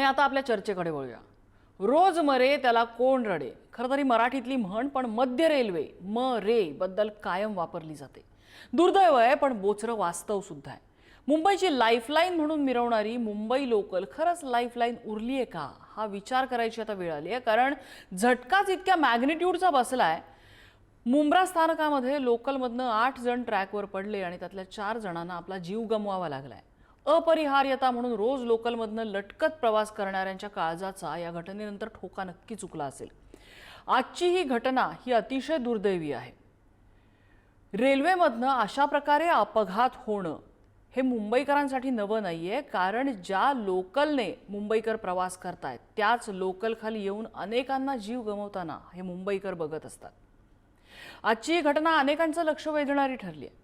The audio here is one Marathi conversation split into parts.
आता आपल्या चर्चेकडे वळूया। रोज मरे त्याला कोण रडे, खरं तरी मराठीतली म्हण पण मध्य रेल्वे रे बद्दल कायम वापरली जाते। दुर्दैव आहे पण बोचरं वास्तव सुद्धा आहे। मुंबईची लाईफलाईन म्हणून मिरवणारी मुंबई लोकल खरंच लाईफलाईन उरली आहे का हा विचार करायची आता वेळ आली आहे। कारण झटकाच इतक्या मॅग्निट्यूडचा बसलाय। मुंब्रा स्थानकामध्ये लोकलमधनं 8 जण ट्रॅकवर पडले आणि त्यातल्या 4 जणांना आपला जीव गमवावा लागलाय। अपरिहार्यता म्हणून रोज लोकलमधनं लटकत प्रवास करणाऱ्यांच्या काळजाचा या घटनेनंतर ठोका नक्की चुकला असेल। आजची ही घटना ही अतिशय दुर्दैवी आहे। रेल्वेमधनं अशा प्रकारे अपघात होणं हे मुंबईकरांसाठी नवं नाहीये, कारण ज्या लोकलने मुंबईकर प्रवास करतायत त्याच लोकल खाली येऊन अनेकांना जीव गमवताना हे मुंबईकर बघत असतात। आजची ही घटना अनेकांचं लक्ष वेधणारी ठरली आहे,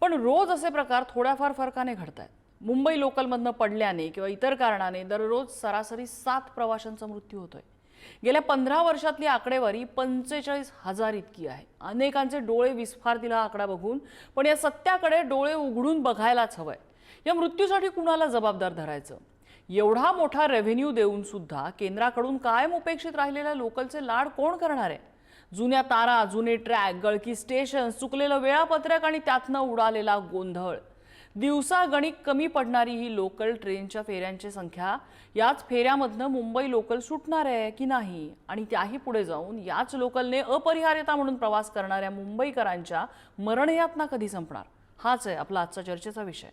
पण रोज असे प्रकार थोड्याफार फरकाने घडतायत। मुंबई लोकलमधनं पडल्याने किंवा इतर कारणाने दररोज सरासरी 7 प्रवाशांचा मृत्यू होतोय। गेल्या 15 वर्षातली आकडेवारी 45,000 इतकी आहे। अनेकांचे डोळे विस्फारतील हा आकडा बघून, पण या सत्याकडे डोळे उघडून बघायलाच हवंय। या मृत्यूसाठी कुणाला जबाबदार धरायचं? एवढा मोठा रेव्हेन्यू देऊन सुद्धा केंद्राकडून कायम उपेक्षित राहिलेल्या लोकलचे लाड कोण करणार आहे? जुन्या तारा, जुने ट्रॅक, गळकी स्टेशन, चुकलेलं वेळापत्रक आणि त्यातनं उडालेला गोंधळ। दिवसा गणिक कमी पडणारी ही लोकल ट्रेनच्या फेऱ्यांची संख्या याच फेऱ्यामधनं मुंबई लोकल सुटणार आहे की नाही, आणि त्याही पुढे जाऊन याच लोकलने अपरिहार्यता म्हणून प्रवास करणाऱ्या मुंबईकरांच्या मरणयातना कधी संपणार, हाच आहे आपला आजचा चर्चेचा विषय।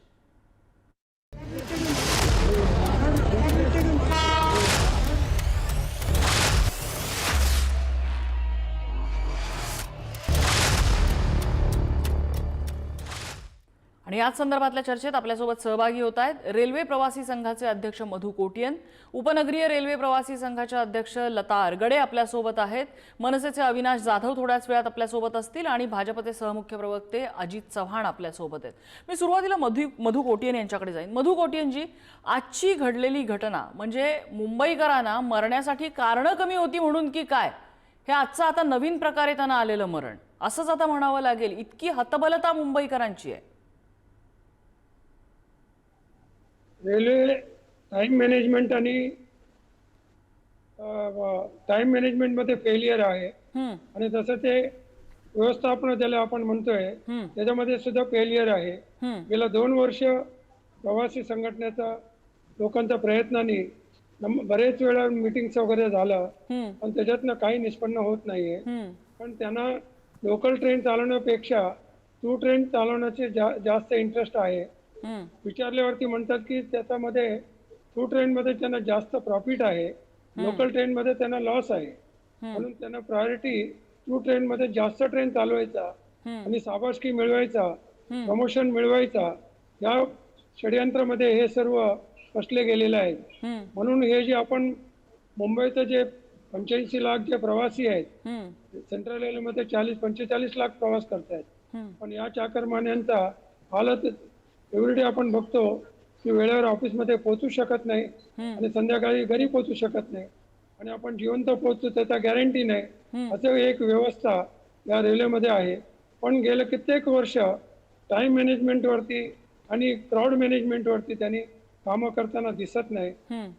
आणि याच संदर्भातल्या चर्चेत आपल्यासोबत सहभागी होत आहेत रेल्वे प्रवासी संघाचे अध्यक्ष मधु कोटियन, उपनगरीय रेल्वे प्रवासी संघाच्या अध्यक्ष लता आरगडे आपल्यासोबत आहेत, मनसेचे अविनाश जाधव थोड्याच वेळात आपल्यासोबत असतील आणि भाजपचे सहमुख्य प्रवक्ते अजित चव्हाण आपल्यासोबत आहेत। मी सुरुवातीला मधु कोटियन यांच्याकडे जाईन। मधु कोटियनजी, आजची घडलेली घटना म्हणजे मुंबईकरांना मरण्यासाठी कारणं कमी होती म्हणून की काय, हे आजचं आता नवीन प्रकारे त्यांना आलेलं मरण असंच आता म्हणावं लागेल, इतकी हतबलता मुंबईकरांची आहे? रेल्वे टाइम मॅनेजमेंट आणि टाइम मॅनेजमेंट मध्ये फेलियर आहे आणि तसं ते व्यवस्थापन ज्याला आपण म्हणतोय त्याच्यामध्ये सुद्धा फेलियर आहे। गेल्या 2 वर्ष प्रवासी संघटनेचा लोकांच्या प्रयत्नांनी बरेच वेळा मीटिंग्स वगैरे झालं, पण त्याच्यातनं काही निष्पन्न होत नाहीये। पण त्यांना लोकल ट्रेन चालवण्यापेक्षा टू ट्रेन चालवण्याचे जास्त इंटरेस्ट आहे। विचारल्यावरती म्हणतात की त्याच्यामध्ये टू ट्रेन मध्ये त्यांना जास्त प्रॉफिट आहे, लोकल ट्रेन मध्ये त्यांना लॉस आहे, म्हणून त्यांना प्रायोरिटी टू ट्रेन मध्ये जास्त ट्रेन चालवायचा आणि शाबासकी मिळवायचा, प्रमोशन मिळवायचा, या षडयंत्रामध्ये हे सर्व फसले गेलेले आहेत। म्हणून हे जे आपण मुंबईचं जे 85 लाख जे प्रवासी आहेत, सेंट्रल रेल्वेमध्ये 40-45 लाख प्रवास करतायत, पण या चाकरमान्यांचा हालत एवढी आपण बघतो की वेळेवर ऑफिसमध्ये पोहोचू शकत नाही आणि संध्याकाळी घरी पोहोचू शकत नाही आणि आपण जिवंत पोहोचतो त्याचा गॅरंटी नाही, असं एक व्यवस्था या रेल्वेमध्ये आहे। पण गेले कित्येक वर्ष टाइम मॅनेजमेंटवरती आणि क्राऊड मॅनेजमेंटवरती त्यांनी कामं करताना दिसत नाही,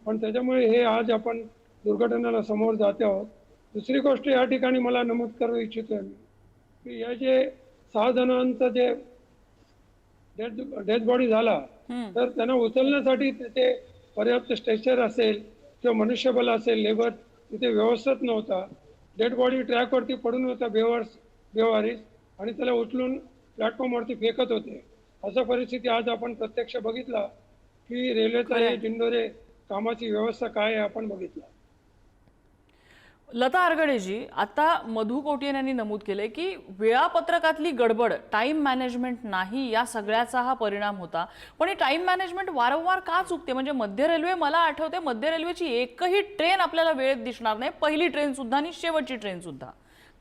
पण त्याच्यामुळे हे आज आपण दुर्घटनेला समोर जात आहोत। दुसरी गोष्ट या ठिकाणी मला नमूद करू इच्छितोय मी की या जे 6 जणांचं जे डेथ बॉडी झाला, तर त्यांना उचलण्यासाठी तिथे पर्याप्त स्ट्रेचर असेल किंवा मनुष्यबळ असेल, लेबर तिथे व्यवस्थित नव्हता। डेड बॉडी ट्रॅकवरती पडून होता बेवारीस आणि त्याला उचलून प्लॅटफॉर्मवरती फेकत होते। अशा परिस्थिती आज आपण प्रत्यक्ष बघितला की रेल्वेचा हे दिंडोरे कामाची व्यवस्था काय आहे आपण बघितलं। लता आरगडेजी, आता मधु कोटियन यांनी नमूद केले की वेळापत्रकातली गडबड, टाइम मॅनेजमेंट नाही, या सगळ्याचा हा परिणाम होता। पण ही टाइम मॅनेजमेंट वारंवार का चुकते? म्हणजे मध्य रेल्वे, मला आठवते मध्य रेल्वेची एकही ट्रेन आपल्याला वेळेत दिसणार नाही, पहिली ट्रेन सुद्धा आणि शेवटची ट्रेन सुद्धा।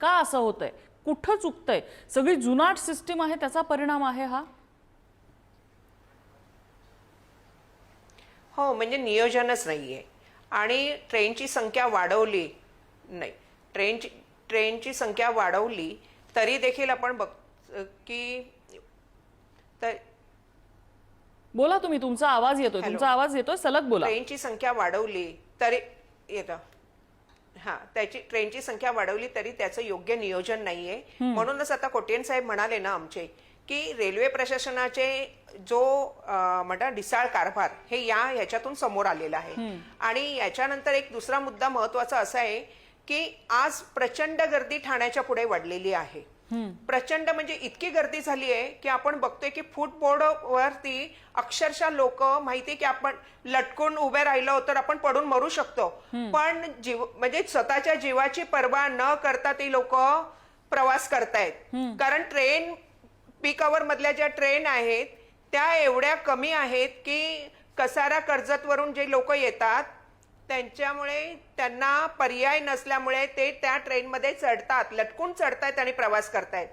का असं होतंय? कुठं चुकतंय? सगळी जुनाट सिस्टीम आहे त्याचा परिणाम आहे हा? हो, म्हणजे नियोजनच नाहीये आणि ट्रेनची संख्या वाढवली नाही, ट्रेनची संख्या वाढवली तरी देखील आपण बघ की बोला तुम्ही, तुमचा आवाज येतोय, तुमचा आवाज येतोय, सलग बोला। ट्रेनची संख्या वाढवली तरी येतं त्याची ट्रेनची संख्या वाढवली तरी त्याचं योग्य नियोजन नाहीये. म्हणूनच आता कोट्यान साहेब म्हणाले ना आमचे की रेल्वे प्रशासनाचे जो म्हणता ढिसाळ कारभार हे ह्याच्यातून समोर आलेला आहे. आणि याच्यानंतर एक दुसरा मुद्दा महत्वाचा असा आहे की आज प्रचंड गर्दी ठाण्याच्या पुढे वाढलेली आहे. प्रचंड म्हणजे इतकी गर्दी झाली आहे की आपण बघतोय की फुटबोर्ड वरती अक्षरशः लोक माहिती की आपण लटकून उभे राहिलो तर आपण पडून मरू शकतो, पण म्हणजे स्वतःच्या जीवाची पर्वा न करता ती लोक प्रवास करतायत. कारण ट्रेन पीक आवर मधल्या ज्या ट्रेन आहेत त्या एवढ्या कमी आहेत की कसारा कर्जत वरून जे लोक येतात त्यांच्यामुळे त्यांना पर्याय नसल्यामुळे ते त्या ट्रेनमध्ये चढतात, लटकून चढतायत आणि प्रवास करतायत.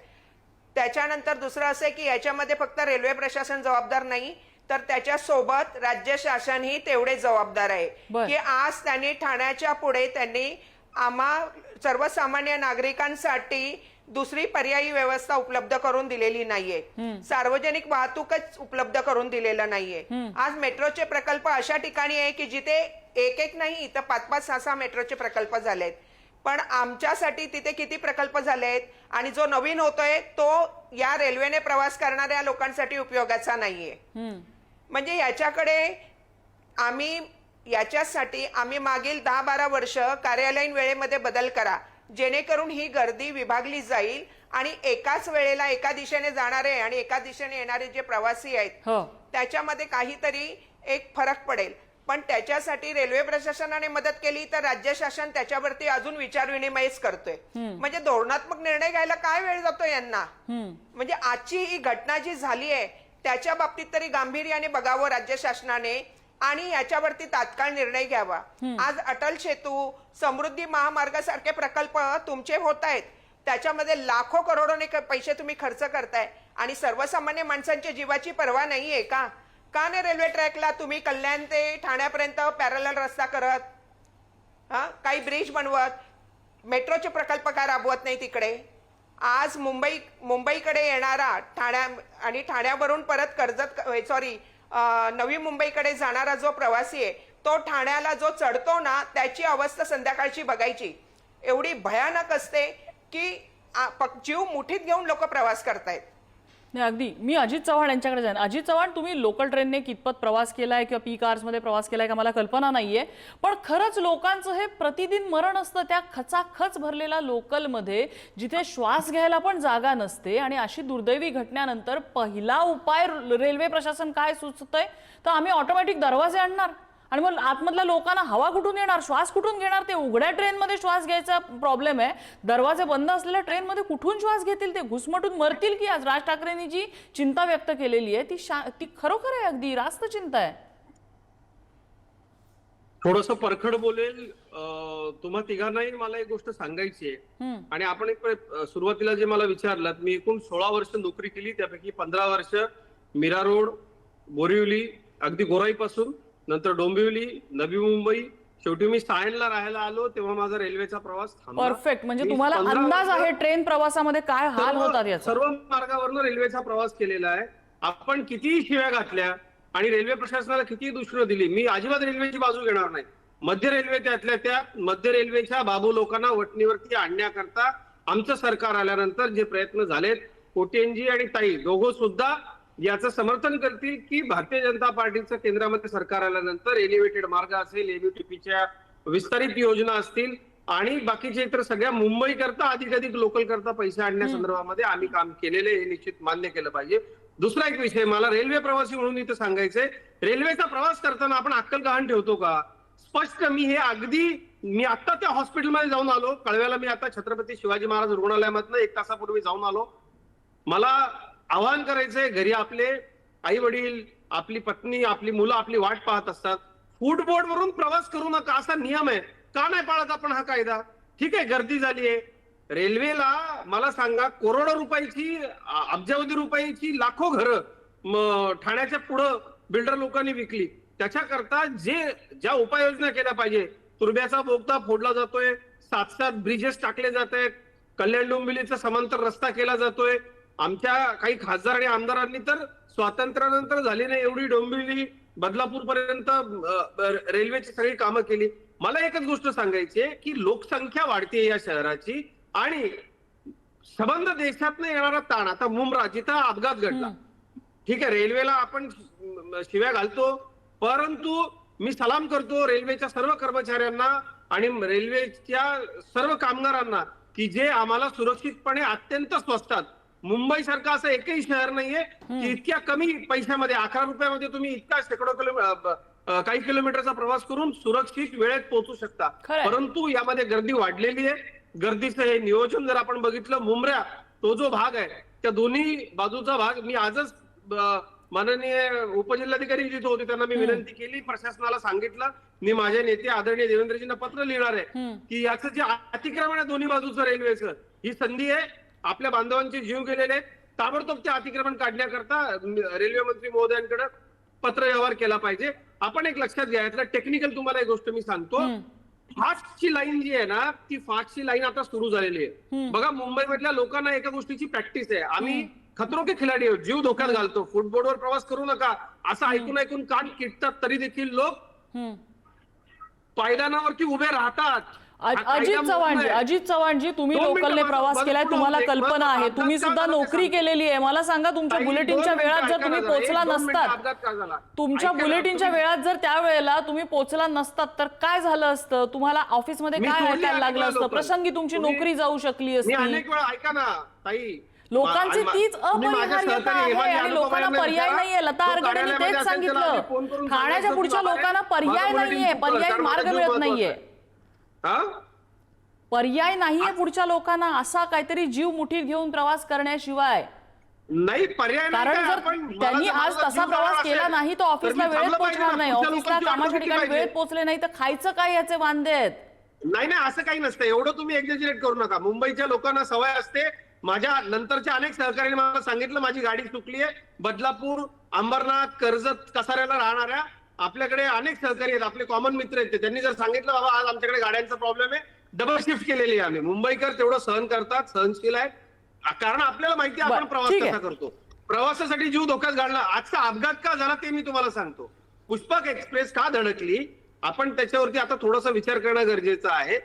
त्याच्यानंतर दुसरं असं आहे की याच्यामध्ये फक्त रेल्वे प्रशासन जबाबदार नाही तर त्याच्या सोबत राज्य शासनही तेवढे जबाबदार आहे की आज त्यांनी ठाण्याच्या पुढे त्यांनी आम्हा सर्वसामान्य नागरिकांसाठी दुसरी पर्यायी व्यवस्था उपलब्ध करून दिलेली नाहीये. सार्वजनिक वाहतूकच उपलब्ध करून दिलेलं नाहीये. आज मेट्रोचे प्रकल्प अशा ठिकाणी आहे की जिथे एक नाही तर 5-5-6 मेट्रोचे प्रकल्प झालेत, पण आमच्यासाठी तिथे किती प्रकल्प झालेत आणि जो नवीन होतोय तो या रेल्वेने प्रवास करणाऱ्या लोकांसाठी उपयोगाचा नाहीये. म्हणजे याच्यासाठी आम्ही मागील 10-12 वर्ष कार्यालयीन वेळेमध्ये बदल करा जेणेकरून ही गर्दी विभागली जाईल आणि एकाच वेळेला एका दिशेने जाणारे आणि एका दिशेने येणारे जे प्रवासी आहेत त्याच्यामध्ये काहीतरी एक फरक पडेल. पण त्याच्यासाठी रेल्वे प्रशासनाने मदत केली तर राज्य शासन त्याच्यावरती अजून विचारविनिमयच करतोय. म्हणजे धोरणात्मक निर्णय घ्यायला काय वेळ जातो यांना. म्हणजे आजची ही घटना जी झाली आहे त्याच्या बाबतीत तरी गांभीर्याने बघावं राज्य शासनाने आणि याच्यावरती तात्काळ निर्णय घ्यावा. आज अटल सेतू, समृद्धी महामार्गासारखे प्रकल्प तुमचे होत आहेत, त्याच्यामध्ये लाखो करोडोने पैसे तुम्ही खर्च करताय आणि सर्वसामान्य माणसांच्या जीवाची पर्वा नाहीये का? का नाही रेल्वे ट्रॅकला तुम्ही कल्याण ते ठाण्यापर्यंत पॅरलल रस्ता करत, काही ब्रिज बनवत, मेट्रोचे प्रकल्प का राबवत नाही तिकडे? आज मुंबईकडे येणारा ठाण्यावरून परत नवी मुंबईकडे जाणारा जो प्रवासी आहे तो ठाण्याला जो चढतो ना त्याची अवस्था संध्याकाळची बघायची. एवढी भयानक असते की जीव मुठीत घेऊन लोक प्रवास करतायत. नाही अगदी मी अजित चव्हाण यांच्याकडे जाईन. अजित चव्हाण, तुम्ही लोकल ट्रेनने कितपत प्रवास केलाय किंवा पी कार्समध्ये प्रवास केलाय का मला कल्पना नाहीये, पण खरंच लोकांचं हे प्रतिदिन मरण असतं त्या खचाखच भरलेल्या लोकलमध्ये जिथे श्वास घ्यायला पण जागा नसते. आणि अशी दुर्दैवी घटनेनंतर पहिला उपाय रेल्वे प्रशासन काय सुचतंय तर आम्ही ऑटोमॅटिक दरवाजे आणणार आणि मग आतमधल्या लोकांना हवा कुठून येणार, श्वास कुठून घेणार? ते उघड्या ट्रेनमध्ये श्वास घ्यायचा प्रॉब्लेम आहे, दरवाजे बंद असलेल्या ट्रेनमध्ये कुठून श्वास घेतील? ते घुसमटून मरतील की? आज राज ठाकरेंनी जी चिंता व्यक्त केलेली आहे ती खरोखर आहे, अगदी रास्त चिंता आहे. थोडस परखड बोलेल. तुम्हा तिघांनाही मला एक गोष्ट सांगायची आहे आणि आपण एक सुरुवातीला जे मला विचारलं, मी एकूण 16 वर्ष नोकरी केली, त्यापैकी 15 वर्ष मीरा रोड, बोरिवली, अगदी गोराईपासून, नंतर डोंबिवली, नवी मुंबई, शेवटी मी सायनला राहायला आलो तेव्हा माझा रेल्वेचा प्रवास थांबला. परफेक्ट. म्हणजे तुम्हाला अंदाज आहे ट्रेन प्रवासामध्ये काय हाल होतात याचा. सर्व मार्गावरनं रेल्वेचा प्रवास केलेला आहे. आपण कितीही शिव्या घातल्या आणि रेल्वे प्रशासनाला किती दूषणं दिली, मी अजिबात रेल्वेची बाजू घेणार नाही. मध्य रेल्वे त्यातल्या त्या मध्य रेल्वेच्या बाबू लोकांना वटणीवरती आणण्याकरता आमचं सरकार आल्यानंतर जे प्रयत्न झालेत, कोट्यानजी आणि ताई दोघं सुद्धा याचं समर्थन करतील की भारतीय जनता पार्टीचं केंद्रामध्ये सरकार आल्यानंतर एलिव्हेटेड मार्ग असेल, एबीटीपीच्या विस्तारित योजना असतील आणि बाकीचे इतर सगळ्या मुंबई करता अधिकाधिक लोकल करता पैसे आणण्यासंदर्भामध्ये आम्ही काम केलेले हे निश्चित मान्य केलं पाहिजे. दुसरा एक विषय मला रेल्वे प्रवासी म्हणून इथं सांगायचंय, रेल्वेचा प्रवास करताना आपण अक्कल गहाण ठेवतो का? स्पष्ट मी आता त्या हॉस्पिटलमध्ये जाऊन आलो, कळव्याला मी आता छत्रपती शिवाजी महाराज रुग्णालयामधनं 1 तासापूर्वी जाऊन आलो. मला आवाहन करायचंय, घरी आपले आई वडील, आपली पत्नी, आपली मुलं आपली वाट पाहत असतात. फूडबोर्ड वरून प्रवास करू नका असा नियम आहे, का नाही पाळत आपण हा कायदा? ठीक आहे, गर्दी झालीये रेल्वेला, मला सांगा करोडो रुपयाची, अब्जावधी रुपयाची लाखो घरं ठाण्याच्या पुढं बिल्डर लोकांनी विकली. त्याच्याकरता ज्या उपाययोजना केल्या पाहिजे, तुर्ब्याचा बोगदा फोडला जातोय, 7 ब्रिजेस टाकले जात आहेत, कल्याण डोंबिवलीचा समांतर रस्ता केला जातोय. आमच्या काही खासदार आणि आमदारांनी तर स्वातंत्र्यानंतर झाली नाही एवढी डोंबिवली बदलापूर पर्यंत रेल्वेची सगळी कामं केली. मला एकच गोष्ट सांगायची आहे की लोकसंख्या वाढते या शहराची आणि संबंध देशातनं येणारा ताण. आता मुंब्रा जिथं अपघात घडला, ठीक आहे, रेल्वेला आपण शिव्या घालतो, परंतु मी सलाम करतो रेल्वेच्या सर्व कर्मचाऱ्यांना आणि रेल्वेच्या सर्व कामगारांना की जे आम्हाला सुरक्षितपणे अत्यंत स्वस्तात. मुंबई सारखं असं एकही शहर नाहीये की इतक्या कमी पैशामध्ये 11 रुपयामध्ये तुम्ही इतका शेकडो काही किलोमीटरचा प्रवास करून सुरक्षित वेळेत पोहोचू शकता. परंतु यामध्ये गर्दी वाढलेली आहे. गर्दीचं हे नियोजन जर आपण बघितलं, मुंब्रा तो जो भाग आहे त्या दोन्ही बाजूचा भाग, मी आजच माननीय उपजिल्हाधिकारी जिथे होते त्यांना मी विनंती केली, प्रशासनाला सांगितलं, मी माझे नेते आदरणीय देवेंद्रजींना पत्र लिहिणार आहे की याचं जे अतिक्रमण आहे दोन्ही बाजूचं रेल्वेचं, ही संधी आहे. आपल्या बांधवांचे जीव गेलेले आहेत. ताबडतोब ते अतिक्रमण काढण्याकरता रेल्वे मंत्री महोदयांकडे पत्र व्यवहार केला पाहिजे. आपण एक लक्षात घ्या, यातलं टेक्निकल तुम्हाला एक गोष्ट मी सांगतो. फास्टची लाईन जी आहे ना, ती फास्टची लाईन आता सुरू झालेली आहे. बघा, मुंबईमधल्या लोकांना एका गोष्टीची प्रॅक्टिस आहे. आम्ही खतरो के खिलाडी आहोत, जीव धोक्यात घालतो, फुटबॉलवर प्रवास करू नका असं ऐकून ऐकून कान किटतात, तरी देखील लोक पायदानावरती उभे राहतात. अजित चव्हाणजी, तुम्ही लोकलने प्रवास केलाय, तुम्हाला कल्पना आहे, तुम्ही सुद्धा नोकरी केलेली आहे. मला सांगा, तुमच्या बुलेटिनच्या वेळात जर तुम्ही पोहोचला नसतात, तुमच्या बुलेटिनच्या वेळात जर त्यावेळेला तुम्ही पोहोचला नसतात तर काय झालं असतं? तुम्हाला ऑफिसमध्ये काय ऐकायला लागलं असतं? प्रसंगी तुमची नोकरी जाऊ शकली असती. अनेक वेळा ऐका ना ताई, लोकांची तीच अपरिहार्यता आहे आणि लोकांना पर्याय नाहीये. लता आर्गडेंनी तेच सांगितलं, ठाण्याच्या पुढच्या लोकांना पर्याय नाहीये, पर्यायी मार्ग मिळत नाहीये, पर्याय नाहीये पुढच्या लोकांना असा काहीतरी जीव मुठीत घेऊन प्रवास करण्याशिवाय. नाही पर्याय, कारण जर त्यांनी आज तसा प्रवास केला नाही तर ऑफिसला वेळेत पोहोचणार नाही, ऑफिसला कामाच्या ठिकाणी वेळेत पोहोचले नाही तर खायचं काय याचे वांदे आहेत. नाही नाही, असं काही नसतं, एवढं तुम्ही एक्झॅजरेट करू नका. मुंबईच्या लोकांना सवय असते. माझ्या नंतरच्या अनेक सहकार्याने मला सांगितलं, माझी गाडी चुकली आहे. बदलापूर, अंबरनाथ, कर्जत, कसाऱ्याला राहणाऱ्या आपल्याकडे अनेक सहकारी आहेत, आपले कॉमन मित्र आहेत. त्यांनी जर सांगितलं बाबा आज आमच्याकडे गाड्यांचा प्रॉब्लेम आहे, डबल शिफ्ट केलेली आहे आम्ही. मुंबईकर तेवढं सहन करतात, सहनशील आहेत, कारण आपल्याला माहिती आहे आपण प्रवास कसा करतो. प्रवासासाठी जीव धोक्यात घालणं. आजचा अपघात का झाला ते मी तुम्हाला सांगतो. पुष्पक एक्सप्रेस का धडकली, आपण त्याच्यावरती आता थोडासा विचार करणं गरजेचं आहे.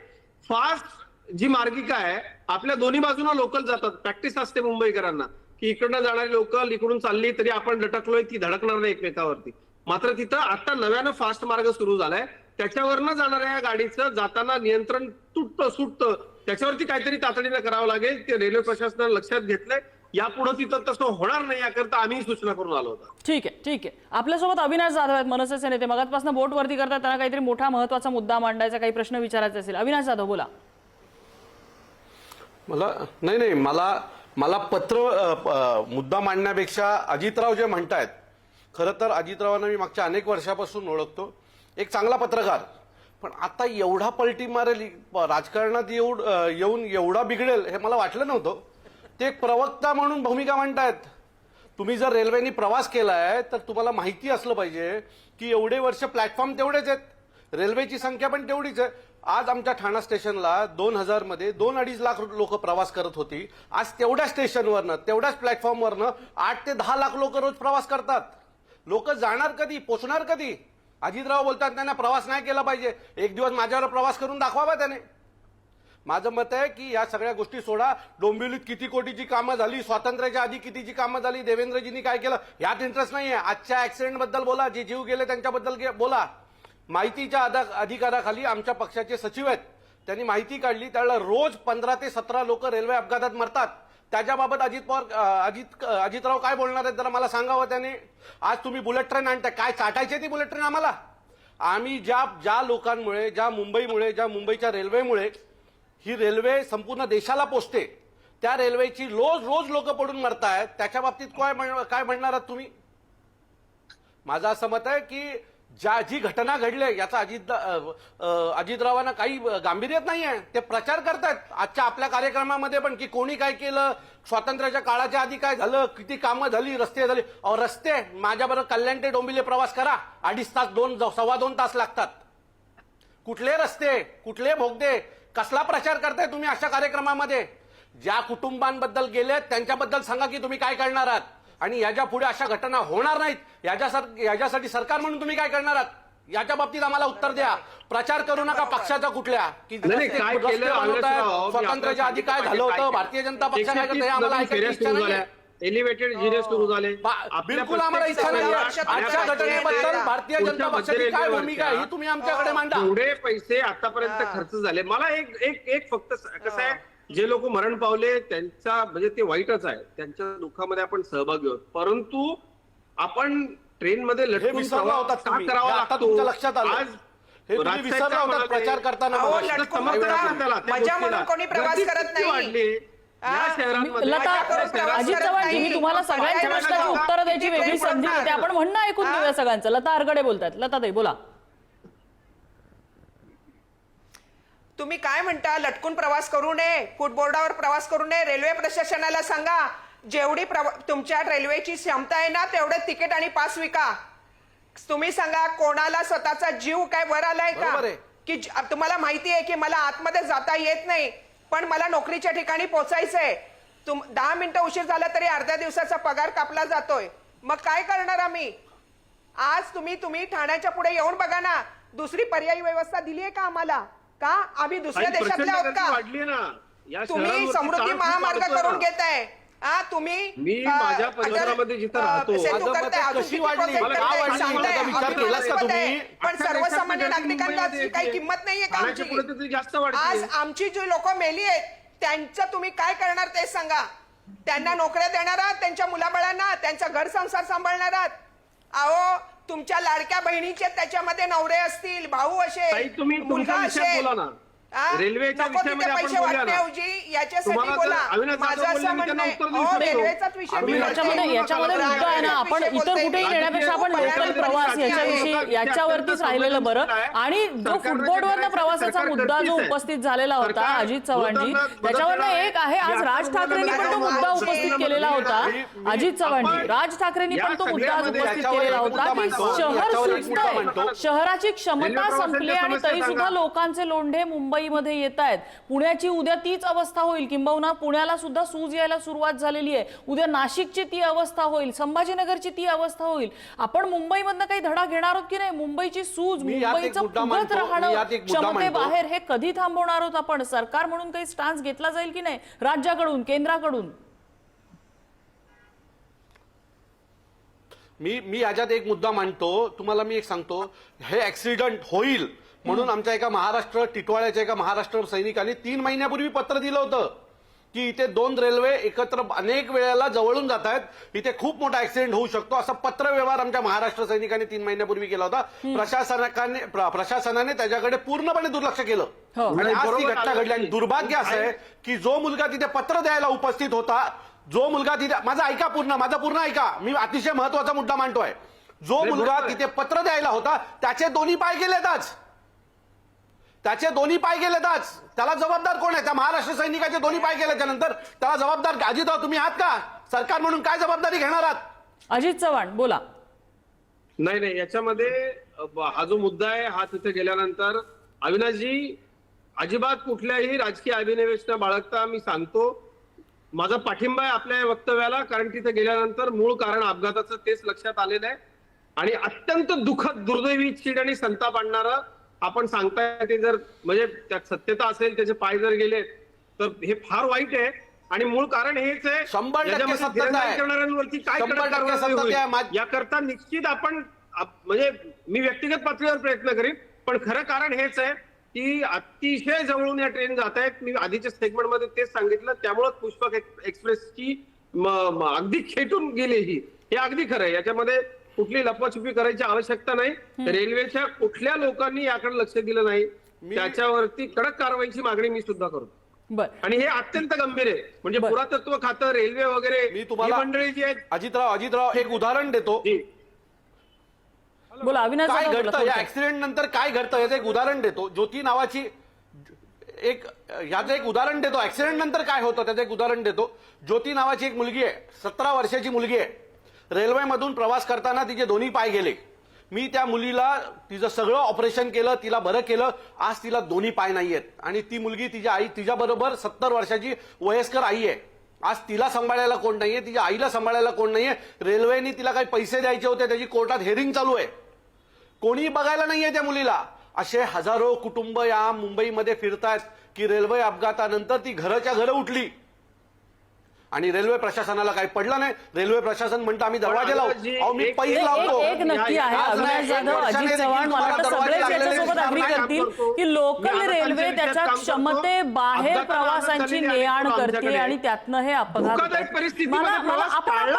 फास्ट जी मार्गिका आहे, आपल्या दोन्ही बाजूला लोकल जातात. प्रॅक्टिस असते मुंबईकरांना की इकडनं जाणारी लोकल इकडून चालली तरी आपण लटकलोय, ती धडकणार नाही एकमेकावरती. मात्र तिथं आता नव्यानं फास्ट मार्ग सुरू झालाय, त्याच्यावरनं जाणाऱ्या या गाडीचं जाताना नियंत्रण तुटतं सुटतं, त्याच्यावरती काहीतरी तातडीनं करावं लागेल. ते रेल्वे प्रशासनाने लक्षात घेतलंय. यापुढे तिथं तसं होणार नाही याकरता आम्ही सूचना करून आलो होतो. ठीक आहे, ठीक आहे. आपल्यासोबत अविनाश जाधव आहेत, मनसेचे नेते. मगाचपासून बोट वरती करतात, त्यांना काहीतरी मोठा महत्वाचा मुद्दा मांडायचा, काही प्रश्न विचारायचे असेल. अविनाश जाधव बोला. मला पत्र मुद्दा मांडण्यापेक्षा अजितराव जे म्हणतायत, खरं तर अजितरावांना मी मागच्या अनेक वर्षापासून ओळखतो, एक चांगला पत्रकार. पण आता एवढा पलटी मारेल राजकारणात येऊन एवढा बिघडेल हे मला वाटलं नव्हतं. ते एक प्रवक्ता म्हणून भूमिका मांडतायत. तुम्ही जर रेल्वेने प्रवास केलाय तर तुम्हाला माहिती असलं पाहिजे की एवढे वर्ष प्लॅटफॉर्म तेवढेच आहेत, रेल्वेची संख्या पण तेवढीच आहे. आज आमच्या ठाणा स्टेशनला 2000 मध्ये 2-2.5 लाख लोक प्रवास करत होती. आज तेवढ्या स्टेशनवरनं, तेवढ्याच प्लॅटफॉर्मवरनं 8 ते 10 लाख लोक रोज प्रवास करतात. लोक जाणार कधी, पोचणार कधी? अजितराव बोलतात त्यांना प्रवास नाही केला पाहिजे. एक दिवस माझ्यावर प्रवास करून दाखवावा त्याने. माझं मत आहे की या सगळ्या गोष्टी सोडा. डोंबिवलीत किती कोटीची कामं झाली, स्वातंत्र्याच्या आधी कितीची कामं झाली, देवेंद्रजींनी काय केलं यात इंटरेस्ट नाहीये. आजच्या ऍक्सिडेंट बद्दल बोला, जे जीव गेले त्यांच्याबद्दल बोला. माहितीच्या अधिकाराखाली आमच्या पक्षाचे सचिव आहेत, त्यांनी माहिती काढली, त्याला रोज 15 ते 17 लोक रेल्वे अपघातात मरतात. त्याच्याबाबत अजितराव काय बोलणार आहेत जरा मला सांगावं त्याने. आज तुम्ही बुलेट ट्रेन आणताय, काय चाटायचे ती बुलेट ट्रेन आम्हाला? आम्ही ज्या लोकांमुळे, ज्या मुंबईच्या रेल्वेमुळे ही रेल्वे संपूर्ण देशाला पोचते, त्या रेल्वेची रोज लोक पडून मरतायत, त्याच्या बाबतीत काय म्हणणार आहात तुम्ही? माझं असं मत आहे की जी घटना घडली याचा अजितरावांना काही गांभीर्यच नाहीये. ते प्रचार करतायत आजच्या आपल्या कार्यक्रमामध्ये पण की कोणी काय केलं, स्वातंत्र्याच्या काळाच्या आधी काय झालं, किती कामं झाली, रस्ते झाले. रस्ते माझ्याबरोबर कल्याण ते डोंबिवली प्रवास करा, 2.5 तास 2.25 तास लागतात. कुठले रस्ते, कुठले बोगदे, कसला प्रचार करताय तुम्ही अशा कार्यक्रमामध्ये? ज्या कुटुंबांबद्दल गेलेत त्यांच्याबद्दल सांगा की तुम्ही काय करणार आहात आणि याच्या पुढे अशा घटना होणार नाहीत याच्यासाठी सरकार म्हणून तुम्ही काय करणार आहात? याच्या बाबतीत आम्हाला उत्तर द्या. प्रचार करू नका पक्षाचा कुठल्या की नाही, काय रस्ते केलं बनवतायत, अविनाशराव, मी स्वातंत्र्याच्या आधी काय झालं होतं, भारतीय जनता पक्ष काय करतं हे आम्हाला ऐकायची इच्छा नाही. एलिव्हेटेड जिरे सुरू झाले. बिलकुल आम्हाला इच्छा नाही. आजच्या घटनेबद्दल भारतीय जनता पक्षाची काय भूमिका आहे ही तुम्ही आमच्याकडे मांडा. एवढे पैसे आतापर्यंत खर्च झाले. मला एक फक्त कसं आहे, जे लोक मरण पावले त्यांचा म्हणजे ते वाईटच आहे, त्यांच्या दुःखामध्ये आपण सहभागी आहोत. परंतु आपण ट्रेनमध्ये हे लटकून विसरला प्रवास होता का तुम्ही. करावा हे आता लागतो? तुमच्या लक्षात आलं. आज हे तुम्ही विसरला होता प्रचार करताना. अहो, मगाशी. लटकून समर्थन करा. आहे त्याला, त्या मजा गोष्टीला. म्हणून कोणी प्रवास गर्दी करत किती नाही. वाढली या शहरांमध्ये. लता, अजित चव्हाणजी, मी तुम्हाला सगळ्यांच्या प्रश्नाची उत्तरं द्यायची वेगळी संधी देते. आपण म्हणणं ऐकून घेऊया सगळ्यांचं. लता आरगडे बोलतात. लताताई बोला. तुम्ही काय म्हणता? लटकून प्रवास करू नये, फुटबोर्डावर प्रवास करू नये. रेल्वे प्रशासनाला सांगा जेवढी तुमच्या रेल्वेची क्षमता आहे ना तेवढे तिकीट आणि पास विका. तुम्ही सांगा कोणाला स्वतःचा जीव काय वर आलाय का? बरोबर आहे. की तुम्हाला माहिती आहे की मला आतमध्ये जाता येत नाही पण मला नोकरीच्या ठिकाणी पोहोचायचंय. 10 मिनिटं उशीर झाला तरी अर्ध्या दिवसाचा पगार कापला जातोय. मग काय करणार आम्ही? आज तुम्ही ठाण्याच्या पुढे येऊन बघा ना, दुसरी पर्यायी व्यवस्था दिली आहे का आम्हाला? का आम्ही दुसऱ्या काही देशातले प्रचंड आहोत गर्दी का? वाढली ना या तुम्ही शहरांवरती. समृद्धी ताण खूप महामार्ग वाढतोय करून ना. घेताय. तुम्ही मी माझ्या परिसरामध्ये जिथं राहतो, सेतू माझं करताय, मत अजून कशी किती वाढली? प्रोजेक्ट मला का करताय, वाढली? सांगताय, याचा विचार अगदी केलास का मनास्पद आहे. तुम्ही? पण अख्ख्या सर्वसामान्य देशात नागरिकांना मुंबईमध्ये काही येते. किंमत नाहीये का ठाण्याच्या आमची? पुढे तर ती जास्त वाढते. आज आमची जी लोक मेली आहेत त्यांचं तुम्ही काय करणार ते सांगा. त्यांना नोकऱ्या देणार आहात, त्यांच्या मुलाबाळांना, त्यांचा घर संसार सांभाळणार आहात? अहो, तुमच्या लाडक्या बहिणीचे त्याच्यामध्ये नवरे असतील, भाऊ ताई, असेल, तुम्ही मुलगा तुमच्या विषयात असेल. बोला ना. हा? रेल्वेच्या नको तिथे विषयामध्ये आपण पैसे बोलूया ना. वाटण्याऐवजी याच्यासाठी तुम्हाला बोला. जर अविनाश माझं जाधव बोलले, असं मी त्यांना म्हणणं उत्तर देऊ आहे, शकतो. रेल्वेचाच विषय आम्ही बोलतोय. याच्यामध्ये मुद्दा आहे ना, आपण इतर कुठेही नेण्यापेक्षा आपण लोकल प्रवास याच्याविषयी याच्यावरतीच राहिलेलं बरं. आणि जो फुटबोर्डवरनं प्रवासाचा मुद्दा जो उपस्थित झालेला होता अजित चव्हाणजी, त्याच्यावरनं एक आहे, आज राज ठाकरेंनी पण तो मुद्दा उपस्थित केलेला होता. अजित चव्हाणजी, राज ठाकरेंनी पण तो मुद्दा आज उपस्थित केलेला होता की शहर सुजतंय, शहराची क्षमता संपली आणि तरी सुद्धा लोकांचे लोंढे मुंबईमध्ये येत आहेत. पुण्याची उद्या तीच अवस्था होईल, किंबहुना पुण्याला सुद्धा सूज यायला सुरुवात झालेली आहे. उद्या नाशिकची ती अवस्था होईल, संभाजीनगरची ती अवस्था होईल. आपण मुंबईमधनं काही धडा घेणार आहोत की नाही? मुंबईची सूज, मी यात एक मुंबईचं मुद्दा फुगत मांडतो. राहणं, मी यात एक मुद्दा क्षमतेबाहेर हे कधी थांबवणार आहोत आपण? सरकार म्हणून काही स्टान्स घेतला जाईल की नाही राज्याकडून, केंद्राकडून? मी याच्यात एक मुद्दा मांडतो. तुम्हाला मी एक सांगतो, हे ऍक्सिडेंट होईल म्हणून आमच्या एका महाराष्ट्र टिटवाळ्याच्या एका महाराष्ट्र सैनिकांनी 3 महिन्यापूर्वी पत्र दिलं होतं की इथे 2 रेल्वे एकत्र अनेक वेळेला जवळून जात आहेत, इथे खूप मोठा ऍक्सिडेंट होऊ शकतो, असा पत्र व्यवहार आमच्या महाराष्ट्र सैनिकांनी 3 महिन्यापूर्वी केला होता. प्रशासनाने त्याच्याकडे पूर्णपणे दुर्लक्ष केलं आणि आज ती घटना घडली. आणि दुर्भाग्य असं आहे की जो मुलगा तिथे पत्र द्यायला उपस्थित होता, जो मुलगा तिथे, माझं पूर्ण ऐका, मी अतिशय महत्वाचा मुद्दा मांडतोय. जो मुलगा तिथे पत्र द्यायला होता त्याचे दोन्ही पाय गेलेत आज. त्याला जबाबदार कोण आहे? त्या महाराष्ट्र सैनिकाचे दोन्ही पाय गेल्याच्या नंतर त्याला जबाबदार अजितराव तुम्ही आहात का? सरकार म्हणून काय जबाबदारी घेणार आहात? अजित चव्हाण बोला. नाही, याच्यामध्ये हा जो मुद्दा आहे हा तिथे गेल्यानंतर अविनाशजी अजिबात कुठल्याही राजकीय अभिनिवेश न बाळगता मी सांगतो, माझा पाठिंबा आहे आपल्या या वक्तव्याला. कारण तिथे गेल्यानंतर मूळ कारण अपघाताचं तेच लक्षात आलेलं आहे आणि अत्यंत दुःखद, दुर्दैवी, चीड आणि संताप आणणारं आपण सांगताय ते जर म्हणजे त्यात सत्यता असेल, त्याचे पाय जर गेले तर हे फार वाईट आहे. आणि मूळ कारण हेच आहे, 100% सत्यता आहे. करणाऱ्यांवरती काय 100% सत्यता आहे. याकरता निश्चित आपण म्हणजे मी व्यक्तिगत पातळीवर प्रयत्न करीन, पण खरं कारण हेच आहे की अतिशय जवळून या ट्रेन जात आहेत. मी आधीच्या सेगमेंटमध्ये तेच सांगितलं, त्यामुळेच पुष्पक एक्सप्रेसची अगदी खेटून गेली ही, हे अगदी खरं आहे. याच्यामध्ये कुठली लपवाछुपी करायची आवश्यकता नाही. रेल्वेच्या कुठल्या लोकांनी याकडे लक्ष दिलं नाही त्याच्यावरती कडक कारवाईची मागणी मी सुद्धा करतो. आणि हे अत्यंत गंभीर आहे. म्हणजे पुरातत्व खातं, रेल्वे वगैरे मी तुम्हाला मंडळी जी आहेत. अजितराव एक उदाहरण देतो. बोला अविनाश. काय घडतं या ऍक्सिडेंट नंतर, काय घडतं याचं एक उदाहरण देतो. ज्योती नावाची याचं एक उदाहरण देतो. ऍक्सिडेंट नंतर काय होतं त्याचं एक उदाहरण देतो. ज्योती नावाची एक मुलगी आहे, 17 वर्षाची मुलगी आहे. रेल्वेमधून प्रवास करताना तिचे दोन्ही पाय गेले. मी त्या मुलीला तिचं सगळं ऑपरेशन केलं, तिला बरं केलं. आज तिला दोन्ही पाय नाहीयेत आणि ती मुलगी तिच्याबरोबर 70 वर्षाची वयस्कर आई आहे. आज तिला सांभाळायला कोण नाहीये, तिच्या आईला सांभाळायला कोण नाहीये. रेल्वेने तिला काही पैसे द्यायचे होते, त्याची कोर्टात हेरिंग चालू आहे. कोणी बघायला नाहीये त्या मुलीला. असे हजारो कुटुंब या मुंबईमध्ये फिरतायत की रेल्वे अपघातानंतर ती घराच्या घरं उठली आणि रेल्वे प्रशासनाला काही पडलं नाही. रेल्वे प्रशासन म्हणतं आम्ही दरवाजे लावू. अहो मी पैसे लावतो. एक नक्की आहे, अविनाश जाधव, अजित चव्हाण, मला वाटतं सगळेच याच्यासोबत अग्री करतील की लोकल रेल्वे त्याच्या क्षमतेबाहेर प्रवासांची ने-आण करते आणि त्यातनं हे अपघात होतात. मला आपण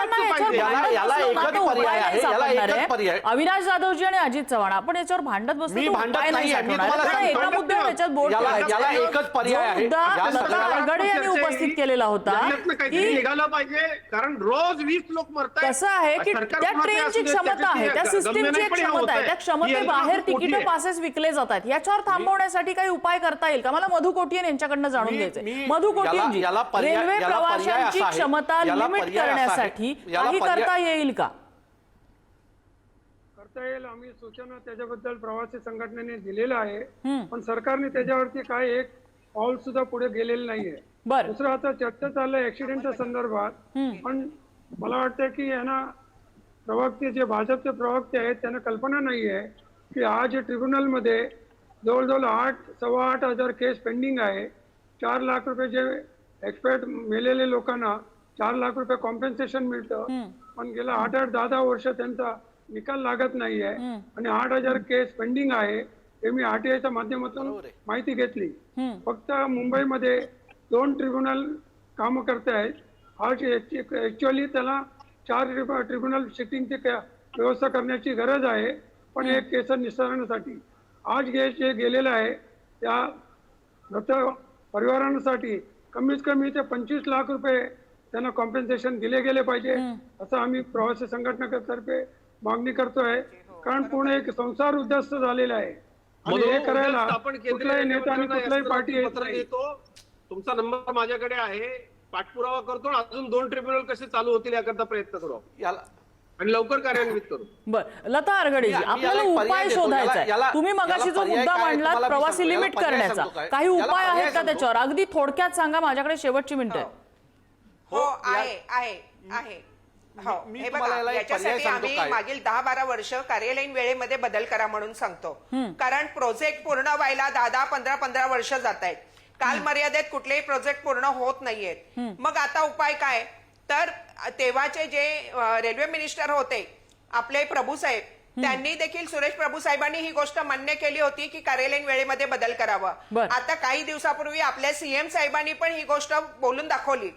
याला एकच पर्याय आहे, याला एकच पर्याय. अविनाश जाधवजी आणि अजित चव्हाण, आपण याच्यावर भांडत बसतो मी तर भांडत उपाय नाही नाहीये. मी सापडणार. तुम्हाला कारण एका सांगतो. मुद्द्यावर याच्यात बोट याला एकच पर्याय आहे. या लता सगळ्याला- आगडे यांनी उपस्थित केलेला होता काहीतरी की निघालं पाहिजे, कारण रोज 20 लोक मरतात. कसं आहे की त्या ट्रेनची क्षमता आहे, त्या सिस्टीमची एक क्षमता आहे, त्या क्षमतेबाहेर तिकीट पासेस विकले जातात. याच्यावर थांबवण्यासाठी काही उपाय करता येईल का? मला मधु कोटियन यांच्याकडनं जाणून घ्यायचंय. मधु कोटियनजी, रेल्वे प्रवाशांची क्षमता लिमिट करण्यासाठी काही करता येईल का? करता येईल. आम्ही सूचना त्याच्याबद्दल प्रवासी संघटनेने दिलेलं आहे, पण सरकारने त्याच्यावरती काय एक पाऊल सुद्धा पुढे गेलेलं नाहीये. बरं, दुसरं आता चर्चा चाललंय ऍक्सिडेंटच्या संदर्भात, पण मला वाटतं की यांना प्रवक्ते जे भाजपचे प्रवक्ते आहेत त्यांना कल्पना नाहीये की आज ट्रिब्युनलमध्ये जवळजवळ 8,000 केस पेंडिंग आहे. 4 लाख रुपये जे एक्सपर्ट मेलेले लोकांना 4 लाख रुपये कॉम्पेन्सेशन मिळतं, पण गेल्या 8-8, 10-10 वर्ष त्यांचा निकाल लागत नाहीये आणि 8,000 केस पेंडिंग आहे. हे मी RTIच्या माध्यमातून माहिती घेतली. फक्त मुंबईमध्ये 2 ट्रिब्युनल काम करतायत. आज ऍक्च्युअली त्याला 4 ट्रिब्युनल सिटिंगची व्यवस्था करण्याची गरज आहे, पण एक केस निस्तारणासाठी आज जे गेलेलं आहे त्या मृत परिवारांसाठी कमीत कमी ते 25 लाख रुपये त्यांना कॉम्पेन्सेशन दिले गेले पाहिजे, असं आम्ही प्रवासी संघटनेतर्फे मागणी करतोय. कारण पूर्ण एक संसार उद्ध्वस्त झालेला आहे आणि हे करायला आपण कुठलाही नेता आणि कुठलाही पार्टी येत नाही. तुमचा नंबर माझ्याकडे आहे, पाठपुरावा करतो आणि अजून 2 ट्रिब्युनल कसे चालू होतील याकरता प्रयत्न करू याला आणि लवकर कार्यान्वित करू. बरं, लता आरगडेजी, आपल्याला उपाय शोधायचा आहे. तुम्ही मगाशी जो मुद्दा मांडलात प्रवासी लिमिट करण्याचा, काही उपाय आहेत का त्याच्यावर? अगदी थोडक्यात सांगा, माझ्याकडे शेवटची मिनिटं आहेत. हो, आहे. हो, हे बघा, याच्यासाठी आम्ही मागील 10-12 वर्ष कार्यालयीन वेळेमध्ये बदल करा म्हणून सांगतो. कारण प्रोजेक्ट पूर्ण व्हायला 10-10, 15-15 वर्ष जात आहेत. काल मर्यादेत कुठलेही प्रोजेक्ट पूर्ण होत नाहीयेत. मग आता उपाय काय? तर तेव्हाचे जे रेल्वे मिनिस्टर होते आपले प्रभू साहेब, त्यांनी देखील सुरेश प्रभू साहेबांनी ही गोष्ट मान्य केली होती की कार्यालयीन वेळेमध्ये बदल करावं. आता काही दिवसापूर्वी आपल्या सीएम साहेबांनी पण ही गोष्ट बोलून दाखवली,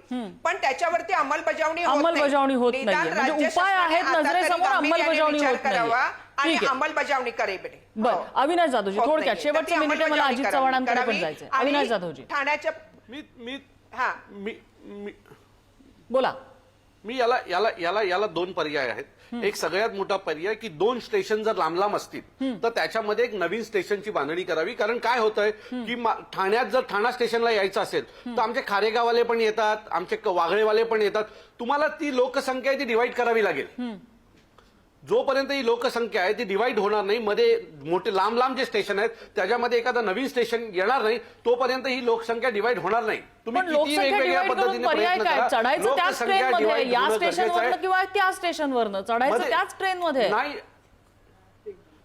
पण त्याच्यावरती अंमलबजावणी होत नाही. म्हणजे उपाय आहेत नजरेसमोर, अंमलबजावणी होत नाही आणि अंमलबजावणी करेल. बरं, अविनाश जाधवजी, थोडक्यात शेवटची मिनिटे मला अजित चव्हाणांकडे पण जायचंय. अविनाश जाधवजी, ठाण्याच्या बोला. मी याला 2 पर्याय आहेत. एक सगळ्यात मोठा पर्याय की 2 स्टेशन जर लांब लांब असतील तर त्याच्यामध्ये एक नवीन स्टेशनची बांधणी करावी. कारण काय होतंय की ठाण्यात जर ठाणा स्टेशनला यायचं असेल तर आमचे खारेगाववाले पण येतात, आमचे वागळेवाले पण येतात. तुम्हाला ती लोकसंख्या आहे ती डिवाइड करावी लागेल. जोपर्यंत ही लोकसंख्या आहे ती डिवाइड होणार नाही, मध्ये मोठे लांब लांब जे स्टेशन आहेत त्याच्यामध्ये एखादा नवीन स्टेशन येणार नाही, तोपर्यंत ही लोकसंख्या डिवाइड होणार नाही. तुम्ही किती वेगवेगळ्या पद्धतीने प्रयत्न करा, चढायचं त्याच ट्रेनमध्ये, या स्टेशनवरनं किंवा त्या स्टेशनवरनं चढायचं त्याच ट्रेनमध्ये. नाही,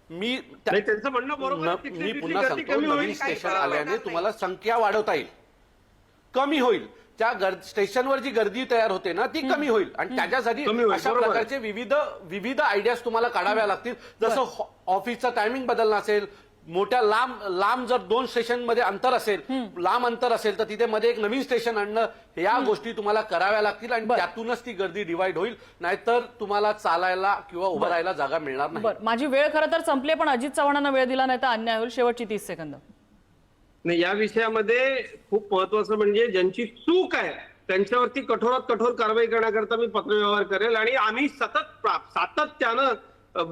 मी त्यांचं म्हणणं बरोबर. मी पुन्हा सांगतो, नवीन स्टेशन आल्याने तुम्हाला संख्या वाढवता येईल, कमी होईल. त्या स्टेशनवर जी गर्दी तयार होते ना ती कमी होईल आणि त्याच्यासाठी अशा प्रकारचे विविध आयडियाज तुम्हाला काढाव्या लागतील. जसं ऑफिसचा टायमिंग बदलणं असेल, मोठ्या लांब जर 2 स्टेशन मध्ये अंतर असेल, लांब अंतर असेल तर तिथे मध्ये एक नवीन स्टेशन आणणं, या गोष्टी तुम्हाला कराव्या लागतील आणि त्यातूनच ती गर्दी डिवाइड होईल. नाहीतर तुम्हाला चालायला किंवा उभं राहायला जागा मिळणार नाही. माझी वेळ खरं तर संपली, पण अजित चव्हाणांना वेळ दिला नाही तर अन्याय होईल. शेवटची 30 सेकंद. नाही, या विषयामध्ये खूप महत्वाचं म्हणजे ज्यांची चूक आहे त्यांच्यावरती कठोरात कठोर कारवाई करण्याकरता मी पत्रव्यवहार करेल. आणि आम्ही सातत्यानं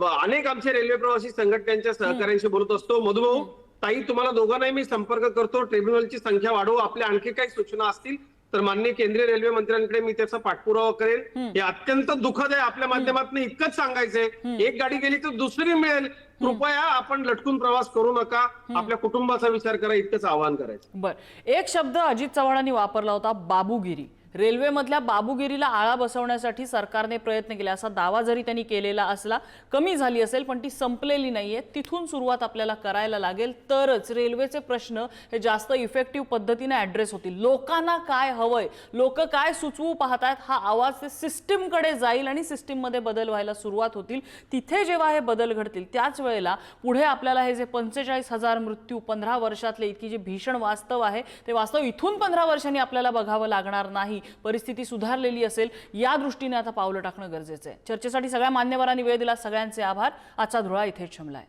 अनेक आमचे रेल्वे प्रवासी संघटनांच्या सहकार्यांशी बोलत असतो. मधुभाऊ, ताई, तुम्हाला दोघांनाही मी संपर्क करतो. ट्रिब्युनलची संख्या वाढवू. आपल्या आणखी काही सूचना असतील तर माननीय केंद्रीय रेल्वे मंत्र्यांकडे मी त्याचा पाठपुरावा करेल. हे अत्यंत दुःखद आहे. आपल्या माध्यमातून इतकंच सांगायचंय, एक गाडी गेली तर दुसरी मिळेल. कृपया आपण लटकून प्रवास करू नका, आपल्या कुटुंबाचा विचार करा, इतकंच आवाहन करायचं. बरं, एक शब्द अजित चव्हाणांनी वापरला होता, बाबूगिरी. रेल्वेमधल्या बाबूगिरीला आळा बसवण्यासाठी सरकारने प्रयत्न केले असा दावा जरी त्यांनी केलेला असला, कमी झाली असेल पण ती संपलेली नाहीये. तिथून सुरुवात आपल्याला करायला लागेल, तरच रेल्वेचे प्रश्न हे जास्त इफेक्टिव्ह पद्धतीने ॲड्रेस होतील. लोकांना काय हवंय, लोक काय सुचवू पाहतात, हा आवाज सिस्टीमकडे जाईल आणि सिस्टीममध्ये बदल व्हायला सुरुवात होतील. तिथे जेव्हा हे बदल घडतील त्याच वेळेला पुढे आपल्याला हे जे 45,000 मृत्यू 15 वर्षातले इतकी जे भीषण वास्तव आहे ते वास्तव इथून 15 वर्षांनी आपल्याला बघावं लागणार नाही. परिस्थिती सुधारलेली असेल, या दृष्टीने आता पावलं टाकणं गरजेचं आहे. चर्चेसाठी सगळ्या मान्यवरांनी वेळ दिला, सगळ्यांचे आभार. आजचा धुळा इथेच थांबलाय.